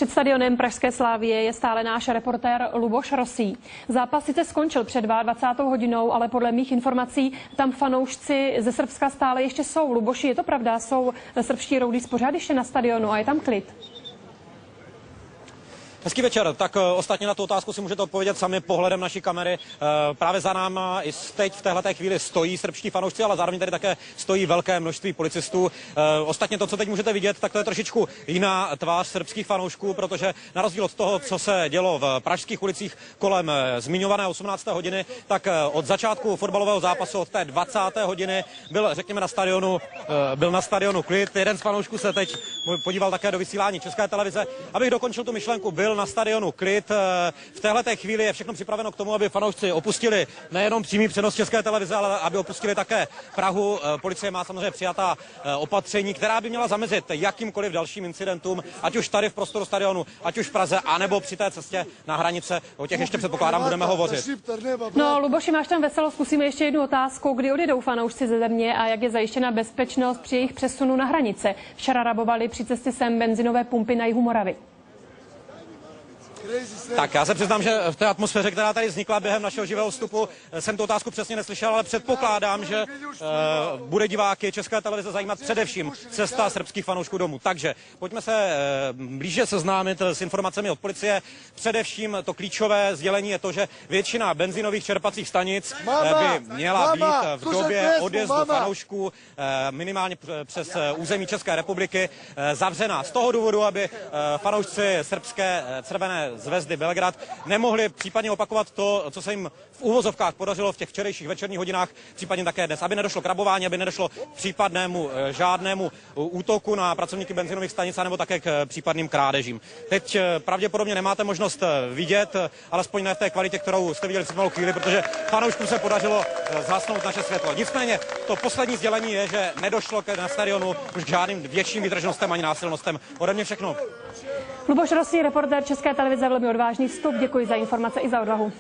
Před stadionem pražské Slavie je stále náš reportér Luboš Rosý. Zápas sice skončil před 22. hodinou, ale podle mých informací tam fanoušci ze Srbska stále ještě jsou. Luboši, je to pravda? Jsou srbští roudí pořád ještě na stadionu a je tam klid? Hezký večer. Tak ostatně na tu otázku si můžete odpovědět sami pohledem naší kamery. Právě za náma i teď v téhleté chvíli stojí srbští fanoušci, ale zároveň tady také stojí velké množství policistů. Ostatně to, co teď můžete vidět, tak to je trošičku jiná tvář srbských fanoušků, protože na rozdíl od toho, co se dělo v pražských ulicích kolem zmiňované 18. hodiny, tak od začátku fotbalového zápasu od té 20. hodiny byl, řekněme, na stadionu klid. Jeden z fanoušků se teď podíval také do vysílání České televize. Abych dokončil tu myšlenku, byl na stadionu klid. V téhleté chvíli je všechno připraveno k tomu, aby fanoušci opustili nejenom přímý přenos České televize, ale aby opustili také Prahu. Policie má samozřejmě přijatá opatření, která by měla zamezit jakýmkoliv dalším incidentům, ať už tady v prostoru stadionu, ať už v Praze, anebo při té cestě na hranice. O těch ještě předpokládám budeme hovořit. No, Luboši, máš tam veselo, zkusíme ještě jednu otázku. Kdy odjedou fanoušci ze země a jak je zajištěna bezpečnost při jejich přesunu na hranice? Včera rabovali při cestě sem benzinové pumpy na jihu Moravy. Tak já se přiznám, že v té atmosféře, která tady vznikla během našeho živého vstupu, jsem tu otázku přesně neslyšel, ale předpokládám, že bude diváky České televize zajímat především cesta srbských fanoušků domů. Takže pojďme se blíže seznámit s informacemi od policie. Především to klíčové sdělení je to, že většina benzinových čerpacích stanic by měla být v době odjezdu fanoušků minimálně přes území České republiky zavřená. Z toho důvodu, aby fanoušci srbské Crvené zvezdy Belgrad nemohli případně opakovat to, co se jim v uvozovkách podařilo v těch včerejších večerních hodinách, případně také dnes, aby nedošlo k rabování, aby nedošlo k případnému žádnému útoku na pracovníky benzinových stanic nebo také k případným krádežím. Teď pravděpodobně nemáte možnost vidět, alespoň ne v té kvalitě, kterou jste viděli před malou chvíli, protože fanouškům se podařilo zhasnout naše světlo. Nicméně to poslední sdělení je, že nedošlo na stadionu už k žádným větším výdržnostem ani násilnostem. Ode mě všechno. Luboš Rosý, reportér České televize, velmi odvážný vstup. Děkuji za informace i za odvahu.